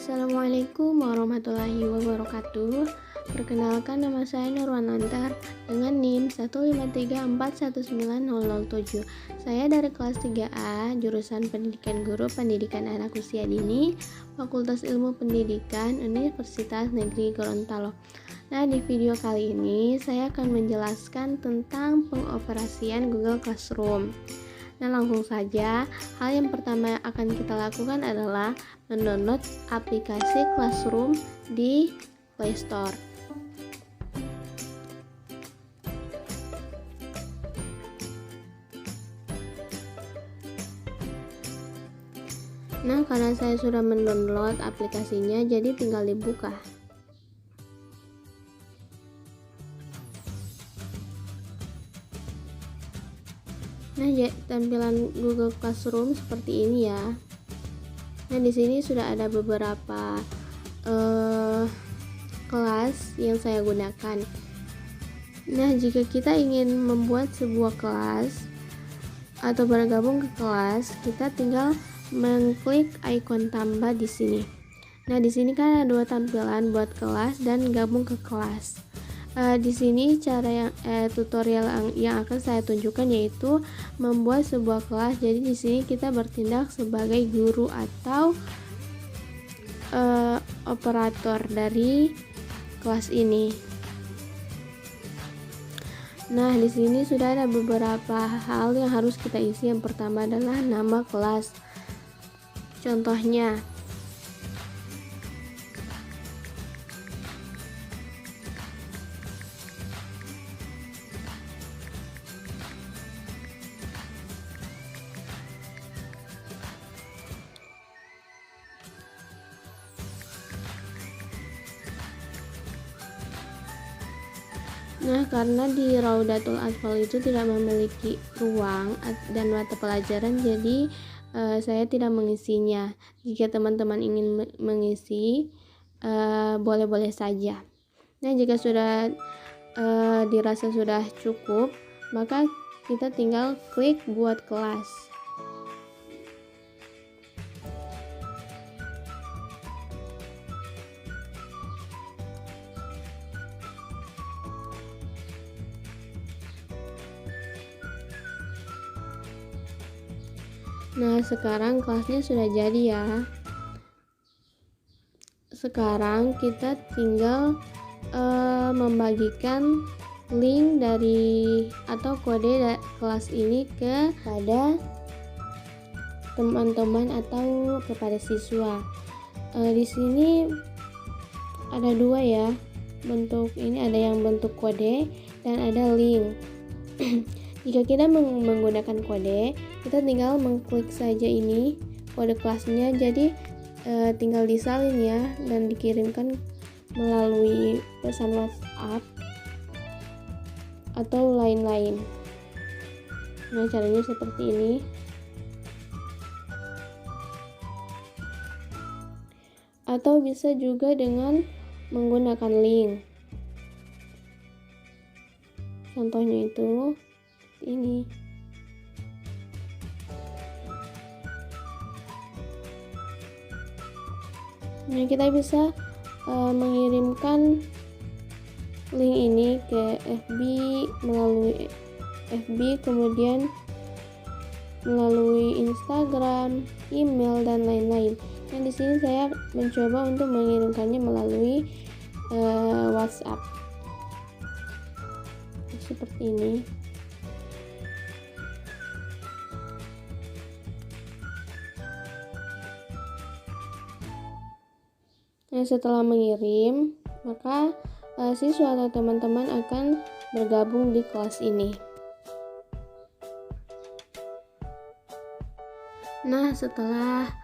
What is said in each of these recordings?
Assalamualaikum warahmatullahi wabarakatuh. Perkenalkan, nama saya Nurwanantar dengan NIM 153419007. Saya dari kelas 3A, jurusan Pendidikan Guru Pendidikan Anak Usia Dini, Fakultas Ilmu Pendidikan, Universitas Negeri Gorontalo. Nah, di video kali ini saya akan menjelaskan tentang pengoperasian Google Classroom. Nah, langsung saja, hal yang pertama yang akan kita lakukan adalah mendownload aplikasi Classroom di Play Store. Nah, karena saya sudah mendownload aplikasinya, jadi tinggal dibuka. Nah, tampilan Google Classroom seperti ini ya. Nah, di sini sudah ada beberapa kelas yang saya gunakan. Nah, jika kita ingin membuat sebuah kelas atau bergabung ke kelas, kita tinggal mengklik ikon tambah di sini. Nah, di sini kan ada dua tampilan, buat kelas dan gabung ke kelas. Di sini cara tutorial yang akan saya tunjukkan yaitu membuat sebuah kelas. Jadi di sini kita bertindak sebagai guru atau operator dari kelas ini. Nah, di sini sudah ada beberapa hal yang harus kita isi. Yang pertama adalah nama kelas. Contohnya, nah, karena di Raudatul Atfal itu tidak memiliki ruang dan mata pelajaran, jadi saya tidak mengisinya. Jika teman-teman ingin mengisi, boleh-boleh saja. Nah, jika sudah dirasa sudah cukup, maka kita tinggal klik buat kelas. Nah, sekarang kelasnya sudah jadi ya. Sekarang kita tinggal membagikan link dari atau kode kelas ini kepada teman-teman atau kepada siswa. Di sini ada dua ya bentuk ini, ada yang bentuk kode dan ada link. Jika kita menggunakan kode, kita tinggal mengklik saja ini kode kelasnya, jadi tinggal disalin ya dan dikirimkan melalui pesan WhatsApp atau lain-lain. Nah, caranya seperti ini. Atau bisa juga dengan menggunakan link. Contohnya itu ini. Nah, kita bisa mengirimkan link ini ke FB melalui FB, kemudian melalui Instagram, email dan lain-lain. Nah, di sini saya mencoba untuk mengirimkannya melalui WhatsApp. Seperti ini. Nah, setelah mengirim, maka siswa atau teman-teman akan bergabung di kelas ini. Nah, setelah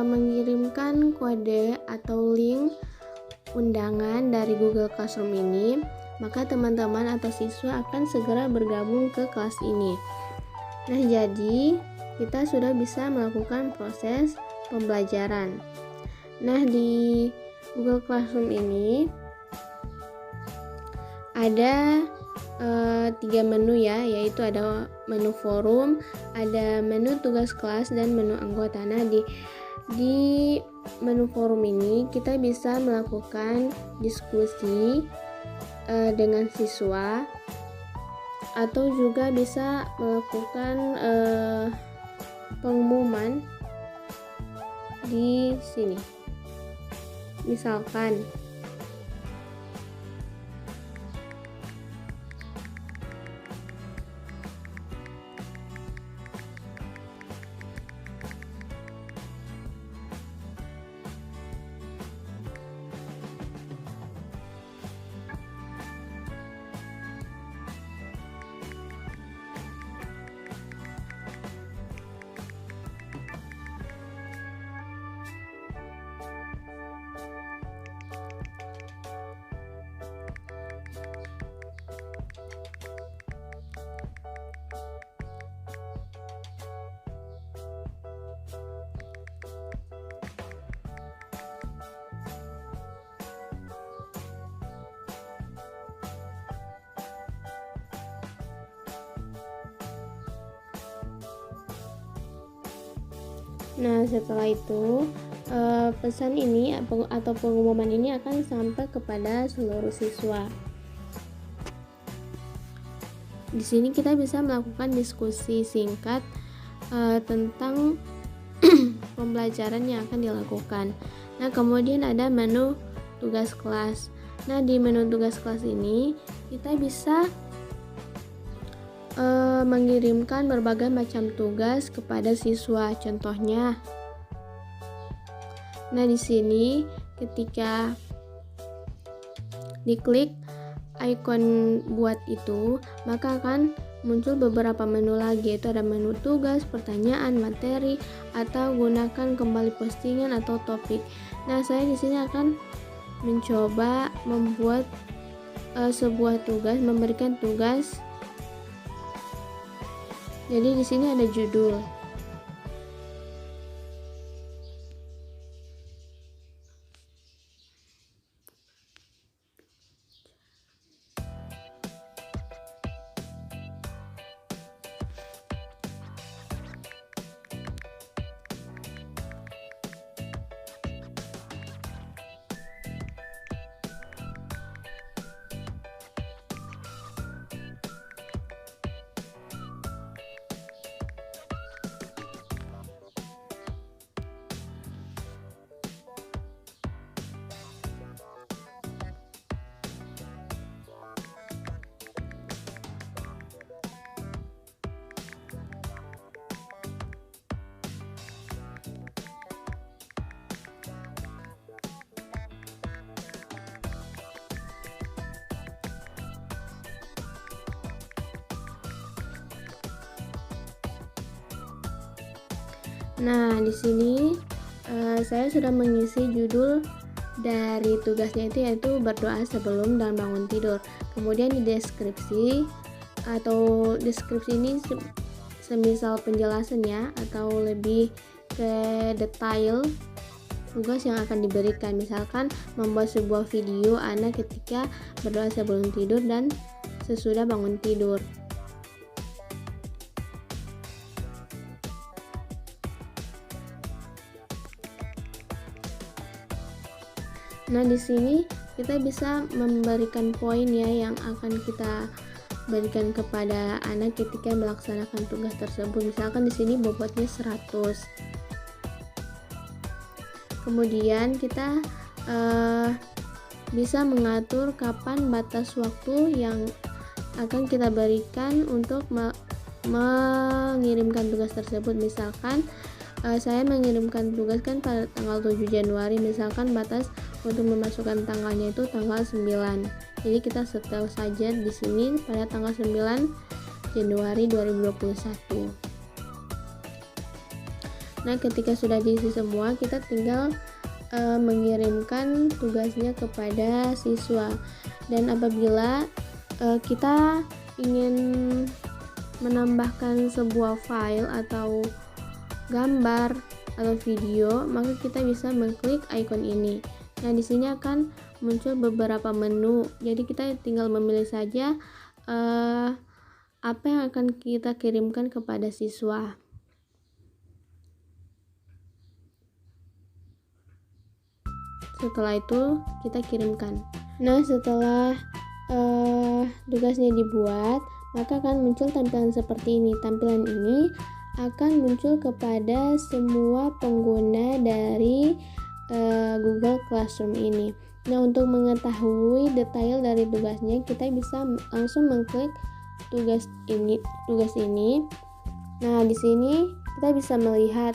mengirimkan kode atau link undangan dari Google Classroom ini, maka teman-teman atau siswa akan segera bergabung ke kelas ini. Nah, jadi kita sudah bisa melakukan proses pembelajaran. Nah, di Google Classroom ini ada 3 menu ya, yaitu ada menu forum, ada menu tugas kelas dan menu anggota. Nah, di menu forum ini kita bisa melakukan diskusi dengan siswa, atau juga bisa melakukan pengumuman di sini. Misalkan setelah itu pesan ini atau pengumuman ini akan sampai kepada seluruh siswa. Di sini kita bisa melakukan diskusi singkat tentang pembelajaran yang akan dilakukan. Nah, kemudian ada menu tugas kelas. Nah, di menu tugas kelas ini kita bisa mengirimkan berbagai macam tugas kepada siswa. Contohnya, nah di sini ketika diklik icon buat itu, maka akan muncul beberapa menu lagi, yaitu ada menu tugas, pertanyaan, materi, atau gunakan kembali postingan atau topik. Nah, saya di sini akan mencoba membuat sebuah tugas, memberikan tugas. Jadi di sini ada judul. Nah, di sini saya sudah mengisi judul dari tugasnya itu, yaitu berdoa sebelum dan bangun tidur. Kemudian di deskripsi atau deskripsi ini semisal penjelasannya atau lebih ke detail tugas yang akan diberikan. Misalkan membuat sebuah video anak ketika berdoa sebelum tidur dan sesudah bangun tidur. Nah, di sini kita bisa memberikan poin ya yang akan kita berikan kepada anak ketika melaksanakan tugas tersebut. Misalkan di sini bobotnya 100. Kemudian kita bisa mengatur kapan batas waktu yang akan kita berikan untuk mengirimkan tugas tersebut. Misalkan saya mengirimkan tugas kan pada tanggal 7 Januari, misalkan batas untuk memasukkan tanggalnya itu tanggal 9. Jadi kita setel saja di sini pada tanggal 9 Januari 2021. Nah, ketika sudah diisi semua, kita tinggal mengirimkan tugasnya kepada siswa. Dan apabila kita ingin menambahkan sebuah file atau gambar atau video, maka kita bisa mengklik icon ini. Nah, di sini akan muncul beberapa menu. Jadi kita tinggal memilih saja apa yang akan kita kirimkan kepada siswa. setelah itu kita kirimkan. Nah, setelah tugasnya dibuat, maka akan muncul tampilan seperti ini. Tampilan ini akan muncul kepada semua pengguna dari Google Classroom ini. Nah, untuk mengetahui detail dari tugasnya, kita bisa langsung mengklik tugas ini. Nah, di sini kita bisa melihat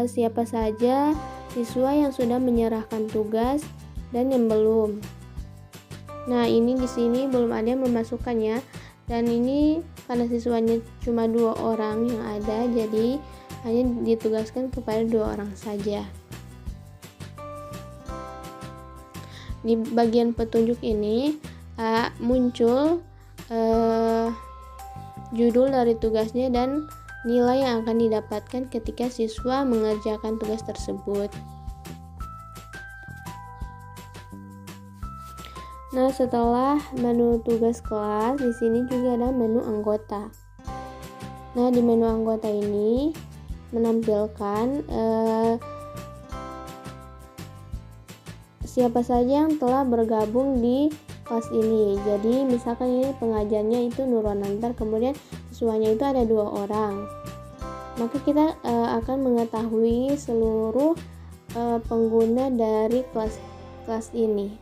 siapa saja siswa yang sudah menyerahkan tugas dan yang belum. Nah, ini di sini belum ada yang memasukkannya, dan ini karena siswanya cuma 2 orang yang ada, jadi hanya ditugaskan kepada 2 orang saja. Di bagian petunjuk ini muncul judul dari tugasnya dan nilai yang akan didapatkan ketika siswa mengerjakan tugas tersebut. Nah, setelah menu tugas kelas, di sini juga ada menu anggota. Nah, di menu anggota ini menampilkan siapa saja yang telah bergabung di kelas ini. Jadi, misalkan ini pengajarnya itu Nurul Antar, kemudian siswanya itu ada 2 orang. Maka kita akan mengetahui seluruh pengguna dari kelas ini.